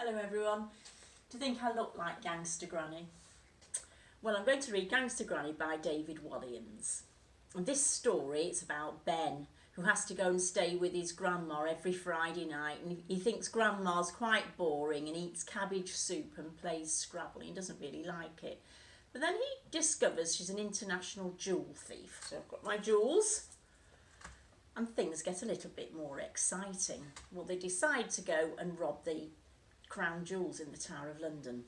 Hello everyone. Do you think I look like Gangsta Granny? Well, I'm going to read Gangsta Granny by David Walliams. And this story, it's about Ben, who has to go and stay with his grandma every Friday night. And he thinks grandma's quite boring and eats cabbage soup and plays Scrabble. He doesn't really like it. But then he discovers she's an international jewel thief. So I've got my jewels. And things get a little bit more exciting. Well, they decide to go and rob the crown jewels in the Tower of London,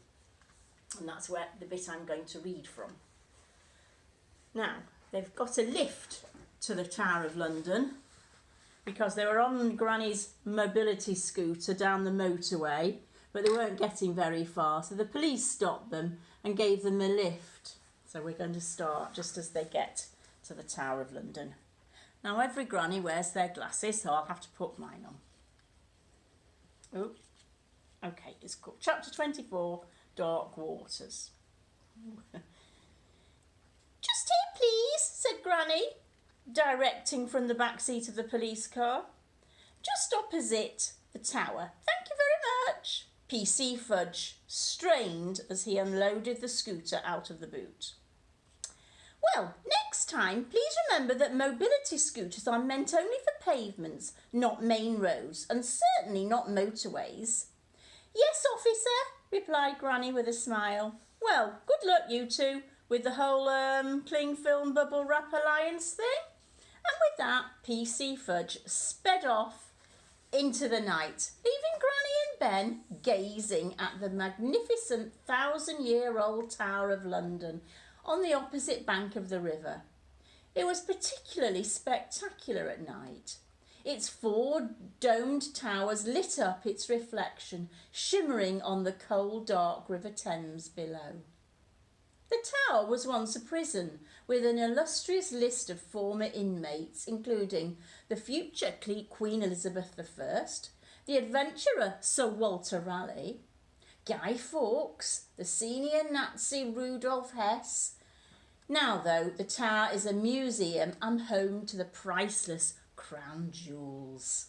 and that's where the bit I'm going to read from. Now, they've got a lift to the Tower of London because they were on Granny's mobility scooter down the motorway, but they weren't getting very far, so the police stopped them and gave them a lift. So we're going to start just as they get to the Tower of London. Now, every granny wears their glasses, so I'll have to put mine on. Oh. Okay, it's called Chapter 24, Dark Waters. Just here, please, said Granny, directing from the back seat of the police car. Just opposite the tower. Thank you very much. PC Fudge strained as he unloaded the scooter out of the boot. Well, next time, please remember that mobility scooters are meant only for pavements, not main roads, and certainly not motorways. Yes, officer, replied Granny with a smile. Well, good luck, you two, with the whole cling film bubble wrap alliance thing. And with that, PC Fudge sped off into the night, leaving Granny and Ben gazing at the magnificent 1,000-year-old Tower of London on the opposite bank of the river. It was particularly spectacular at night. Its 4 domed towers lit up its reflection, shimmering on the cold, dark River Thames below. The tower was once a prison, with an illustrious list of former inmates, including the future Queen Elizabeth I, the adventurer Sir Walter Raleigh, Guy Fawkes, the senior Nazi Rudolf Hess. Now, though, the tower is a museum and home to the priceless crown jewels,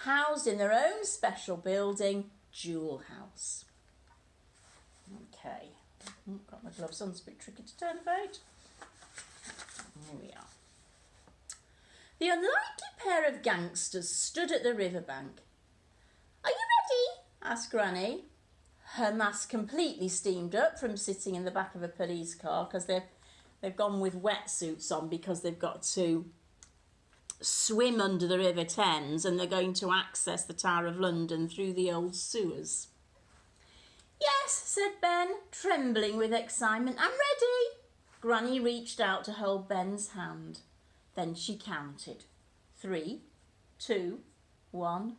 housed in their own special building, Jewel House. Okay, got my gloves on, it's a bit tricky to turn about. Here we are. The unlikely pair of gangsters stood at the riverbank. Are you ready? Asked Granny, her mask completely steamed up from sitting in the back of a police car because they've gone with wetsuits on because they've got to swim under the River Thames and they're going to access the Tower of London through the old sewers. Yes, said Ben, trembling with excitement. I'm ready. Granny reached out to hold Ben's hand. Then she counted. 3, 2, 1,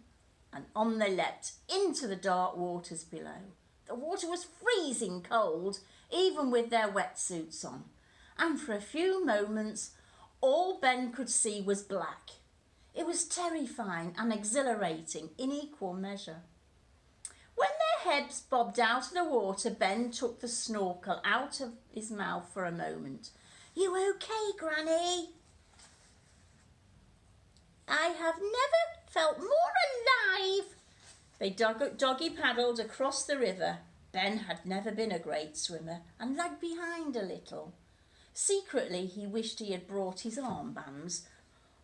and on they leapt into the dark waters below. The water was freezing cold, even with their wetsuits on. And for a few moments, all Ben could see was black. It was terrifying and exhilarating in equal measure. When their heads bobbed out of the water, Ben took the snorkel out of his mouth for a moment. You okay, Granny? I have never felt more alive. They doggy paddled across the river. Ben had never been a great swimmer and lagged behind a little. Secretly, he wished he had brought his armbands,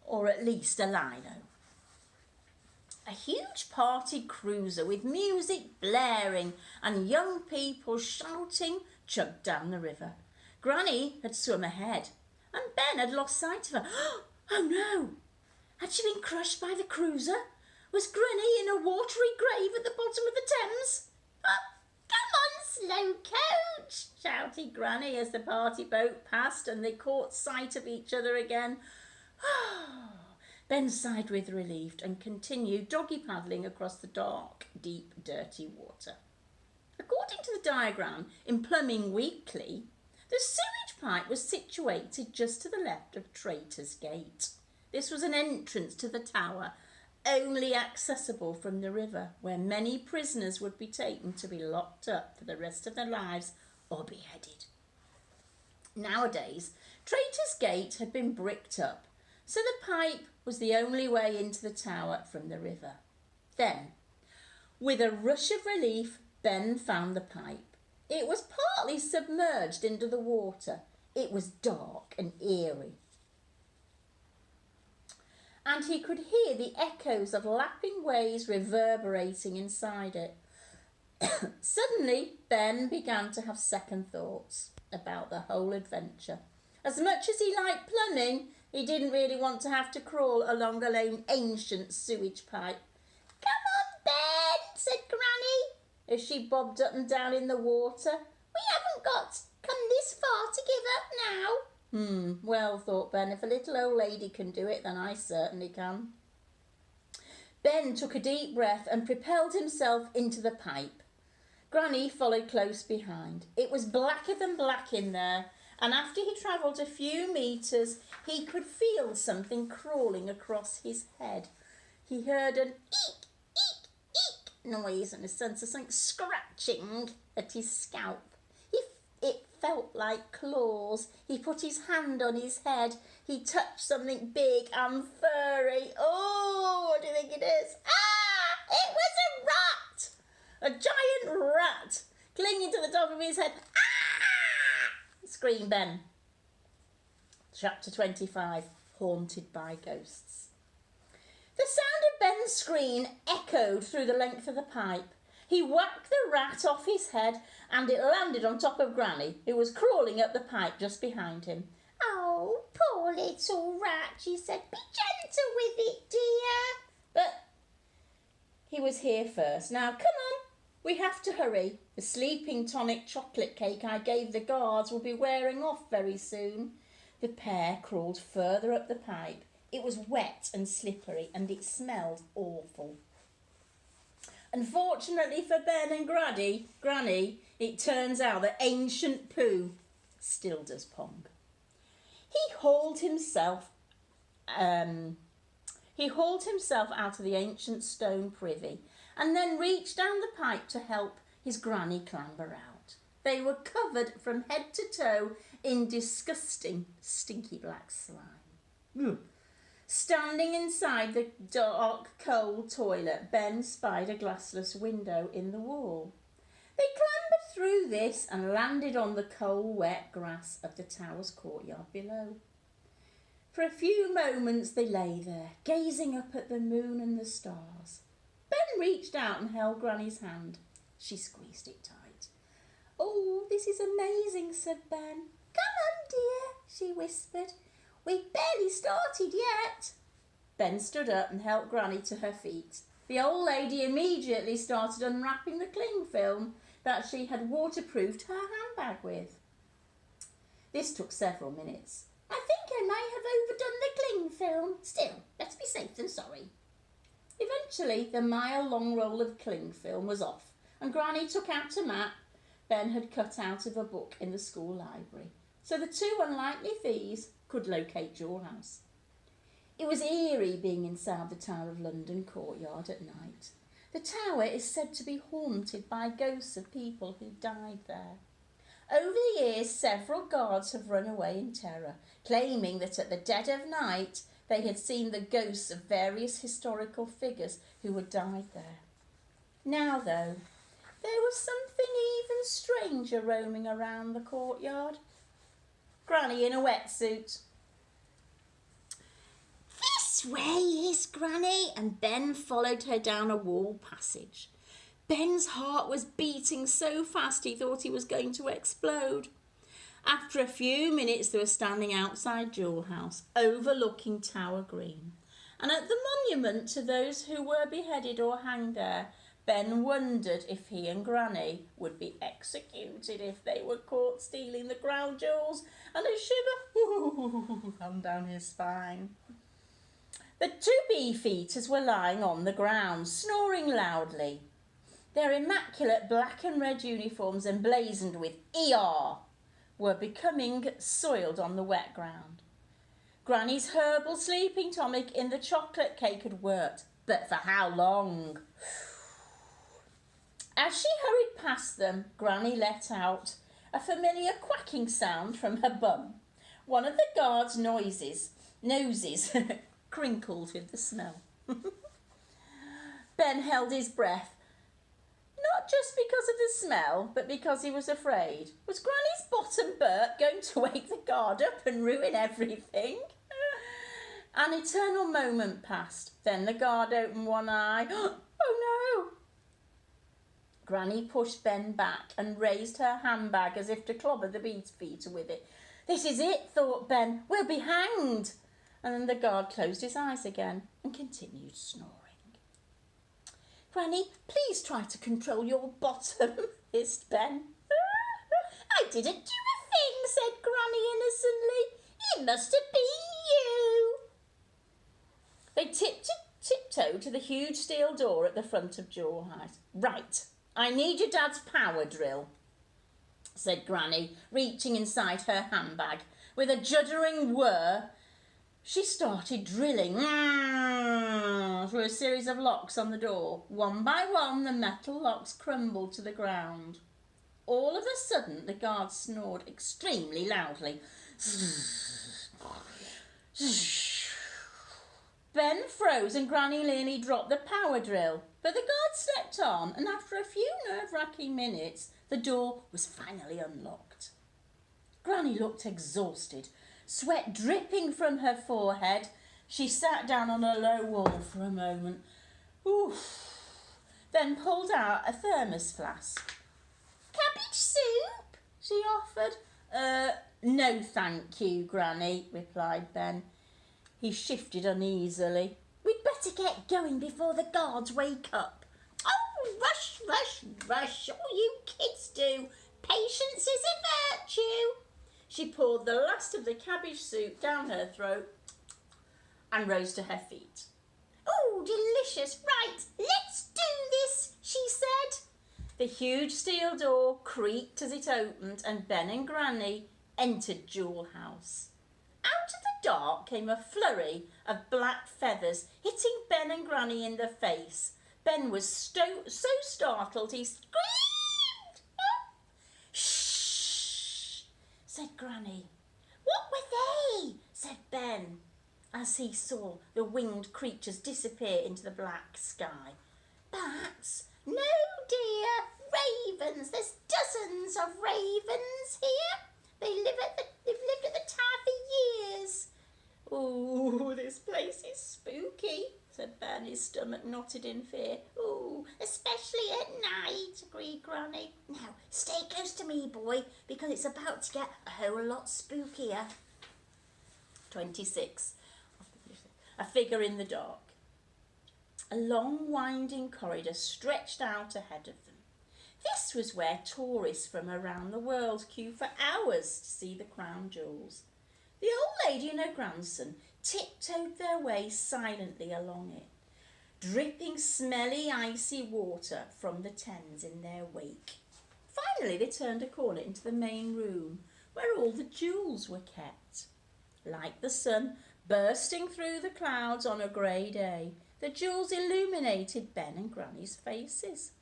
or at least a lino. A huge party cruiser with music blaring and young people shouting chugged down the river. Granny had swum ahead, and Ben had lost sight of her. Oh no! Had she been crushed by the cruiser? Was Granny in a watery grave at the bottom of the Thames? Come on, slow coach, shouted Granny as the party boat passed and they caught sight of each other again. Ben sighed with relief and continued doggy paddling across the dark, deep, dirty water. According to the diagram in Plumbing Weekly, the sewage pipe was situated just to the left of Traitor's Gate. This was an entrance to the tower, only accessible from the river, where many prisoners would be taken to be locked up for the rest of their lives or beheaded. Nowadays, Traitor's Gate had been bricked up, so the pipe was the only way into the tower from the river. Then, With a rush of relief, Ben found the pipe. It was partly submerged into the water. It was dark and eerie, and he could hear the echoes of lapping waves reverberating inside it. Suddenly, Ben began to have second thoughts about the whole adventure. As much as he liked plumbing, he didn't really want to have to crawl along an ancient sewage pipe. "Come on, Ben," said Granny, as she bobbed up and down in the water. "We haven't got come this far to give up now." Well, thought Ben, if a little old lady can do it, then I certainly can. Ben took a deep breath and propelled himself into the pipe. Granny followed close behind. It was blacker than black in there, and after he travelled a few metres, he could feel something crawling across his head. He heard an eek, eek, eek noise and a sense of something scratching at his scalp. It felt like claws. He put his hand on his head. He touched something big and furry. Oh, what do you think it is? Ah! It was a rat! A giant rat clinging to the top of his head. Ah! Screamed Ben. Chapter 25, Haunted by Ghosts. The sound of Ben's scream echoed through the length of the pipe. He whacked the rat off his head and it landed on top of Granny, who was crawling up the pipe just behind him. "Oh, poor little rat," she said. "Be gentle with it, dear." But he was here first. "Now, come on, we have to hurry. The sleeping tonic chocolate cake I gave the guards will be wearing off very soon." The pair crawled further up the pipe. It was wet and slippery and it smelled awful. Unfortunately for Ben and Granny, it turns out that ancient poo still does pong. He hauled himself out of the ancient stone privy and then reached down the pipe to help his Granny clamber out. They were covered from head to toe in disgusting, stinky black slime. Standing inside the dark, cold toilet, Ben spied a glassless window in the wall. They clambered through this and landed on the cold, wet grass of the tower's courtyard below. For a few moments they lay there, gazing up at the moon and the stars. Ben reached out and held Granny's hand. She squeezed it tight. "Oh, this is amazing," said Ben. "Come on, dear," she whispered. "We've barely started yet." Ben stood up and helped Granny to her feet. The old lady immediately started unwrapping the cling film that she had waterproofed her handbag with. This took several minutes. "I think I may have overdone the cling film. Still, let's be safe than sorry." Eventually, the mile-long roll of cling film was off, and Granny took out a map Ben had cut out of a book in the school library, so the two unlikely thieves could locate Jewel House. It was eerie being inside the Tower of London courtyard at night. The tower is said to be haunted by ghosts of people who died there. Over the years, several guards have run away in terror, claiming that at the dead of night they had seen the ghosts of various historical figures who had died there. Now, though, there was something even stranger roaming around the courtyard. Granny in a wetsuit. "This way, hissed Granny, and Ben followed her down a wall passage. Ben's heart was beating so fast he thought he was going to explode. After a few minutes they were standing outside Jewel House, overlooking Tower Green, and at the monument to those who were beheaded or hanged there, Ben wondered if he and Granny would be executed if they were caught stealing the crown jewels, and a shiver ran down his spine. The two beefeaters were lying on the ground, snoring loudly. Their immaculate black and red uniforms, emblazoned with ER, were becoming soiled on the wet ground. Granny's herbal sleeping tonic in the chocolate cake had worked, but for how long? As she hurried past them, Granny let out a familiar quacking sound from her bum. One of the guards' noses crinkled with the smell. Ben held his breath. Not just because of the smell, but because he was afraid. Was Granny's bottom Bert going to wake the guard up and ruin everything? An eternal moment passed. Then the guard opened one eye. Oh no! Granny pushed Ben back and raised her handbag as if to clobber the beefeater with it. This is it, thought Ben. We'll be hanged. And then the guard closed his eyes again and continued snoring. Granny, please try to control your bottom, hissed Ben. I didn't do a thing, said Granny innocently. It must have been you. They tiptoed to the huge steel door at the front of Jewel House. Right, I need your dad's power drill, said Granny, reaching inside her handbag. With a juddering whir, she started drilling through a series of locks on the door. One by one, the metal locks crumbled to the ground. All of a sudden, the guard snored extremely loudly. Ben froze and Granny nearly dropped the power drill. But the guard slept on, and after a few nerve-wracking minutes, the door was finally unlocked. Granny looked exhausted, sweat dripping from her forehead. She sat down on a low wall for a moment. Oof. Then pulled out a thermos flask. Cabbage soup? She offered. No thank you, Granny, replied Ben. He shifted uneasily. We'd better get going before the guards wake up. Oh, rush, rush, rush, all you kids do. Patience is a virtue. She poured the last of the cabbage soup down her throat and rose to her feet. Oh, delicious. Right, let's do this, she said. The huge steel door creaked as it opened and Ben and Granny entered Jewel House. Out of the dark came a flurry of black feathers, hitting Ben and Granny in the face. Ben was so startled he screamed. Shh, said Granny. What were they? Said Ben, as he saw the winged creatures disappear into the black sky. Bats? No, dear, ravens. There's dozens of ravens here. They've lived at the tower for years. Ooh, this place is spooky, said Ben, his stomach knotted in fear. Ooh, especially at night, agreed Granny. Now, stay close to me, boy, because it's about to get a whole lot spookier. 26. A figure in the dark. A long, winding corridor stretched out ahead of them. This was where tourists from around the world queue for hours to see the crown jewels. The old lady and her grandson tiptoed their way silently along it, dripping smelly, icy water from the Thames in their wake. Finally, they turned a corner into the main room, where all the jewels were kept. Like the sun bursting through the clouds on a grey day, the jewels illuminated Ben and Granny's faces.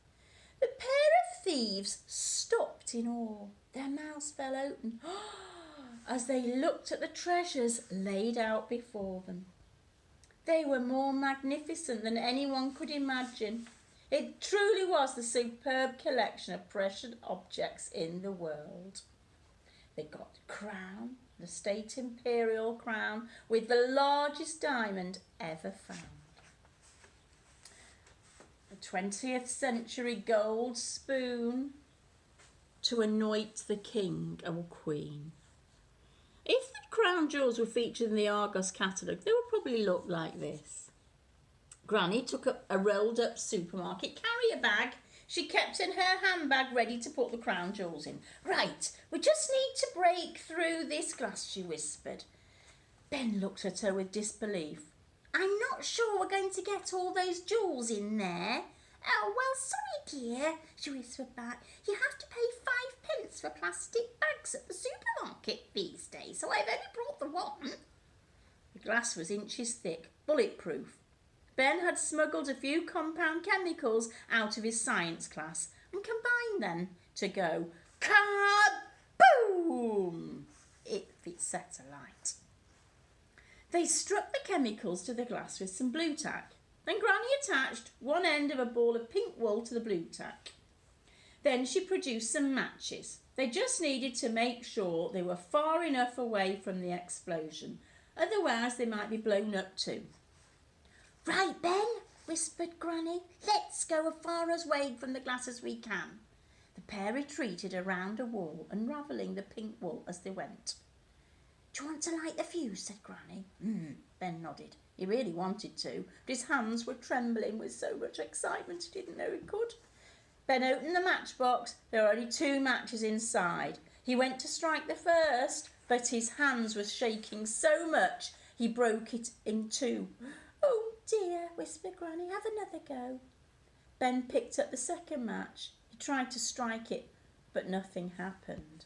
The pair of thieves stopped in awe. Their mouths fell open as they looked at the treasures laid out before them. They were more magnificent than anyone could imagine. It truly was the superb collection of precious objects in the world. They got the crown, the state imperial crown, with the largest diamond ever found. A 20th century gold spoon to anoint the king or queen. If the crown jewels were featured in the Argos catalogue, they would probably look like this. Granny took up a rolled up supermarket carrier bag she kept in her handbag ready to put the crown jewels in. Right, we just need to break through this glass, she whispered. Ben looked at her with disbelief. I'm not sure we're going to get all those jewels in there. Oh, well, sorry, dear, she whispered back. You have to pay 5p for plastic bags at the supermarket these days, so I've only brought the one. The glass was inches thick, bulletproof. Ben had smuggled a few compound chemicals out of his science class and combined them to go kaboom! It set alight. They struck the chemicals to the glass with some blue tack. Then Granny attached one end of a ball of pink wool to the blue tack. Then she produced some matches. They just needed to make sure they were far enough away from the explosion. Otherwise, they might be blown up too. "Right, Ben," whispered Granny. "Let's go as far away from the glass as we can." The pair retreated around a wall, unravelling the pink wool as they went. "Do you want to light the fuse?" said Granny. Ben nodded. He really wanted to, but his hands were trembling with so much excitement he didn't know he could. Ben opened the matchbox. There were only 2 matches inside. He went to strike the first, but his hands were shaking so much he broke it in 2. "Oh dear," whispered Granny. "Have another go." Ben picked up the second match. He tried to strike it, but nothing happened.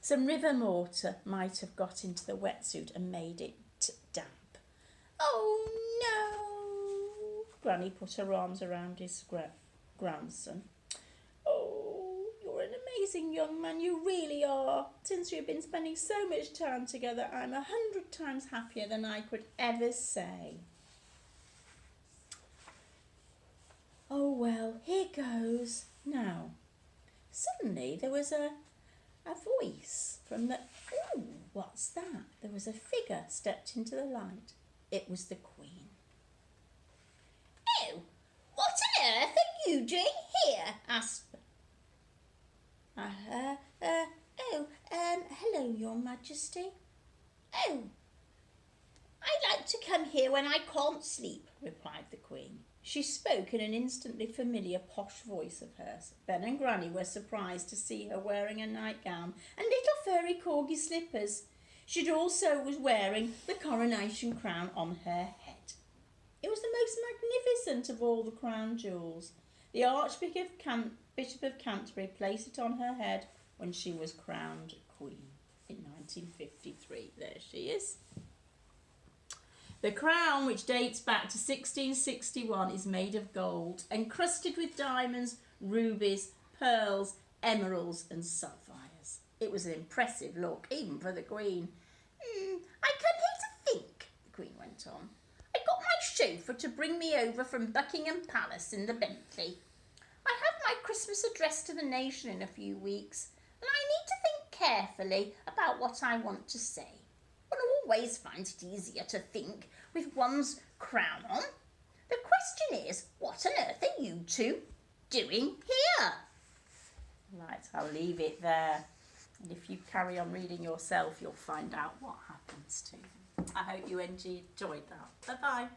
Some river mortar might have got into the wetsuit and made it damp. "Oh no!" Granny put her arms around his grandson. "Oh, you're an amazing young man, you really are. Since we've been spending so much time together, I'm 100 times happier than I could ever say." "Oh well, here goes." Now, suddenly there was a voice from the... "Oh, what's that?" There was a figure stepped into the light. It was the Queen. "Oh, what on earth are you doing here?" asked... Hello, Your Majesty." "Oh, I like to come here when I can't sleep," replied the Queen. She spoke in an instantly familiar posh voice of hers. Ben and Granny were surprised to see her wearing a nightgown and little furry corgi slippers. She also was wearing the coronation crown on her head. It was the most magnificent of all the crown jewels. The Archbishop of Canterbury placed it on her head when she was crowned Queen in 1953. There she is. The crown, which dates back to 1661, is made of gold, encrusted with diamonds, rubies, pearls, emeralds and sapphires. It was an impressive look, even for the Queen. "I come here to think," the Queen went on. "I got my chauffeur to bring me over from Buckingham Palace in the Bentley. I have my Christmas address to the nation in a few weeks, and I need to think carefully about what I want to say. One always finds it easier to think with one's crown on. The question is, what on earth are you two doing here?" Right, I'll leave it there. And if you carry on reading yourself, you'll find out what happens to them. I hope you enjoyed that. Bye-bye.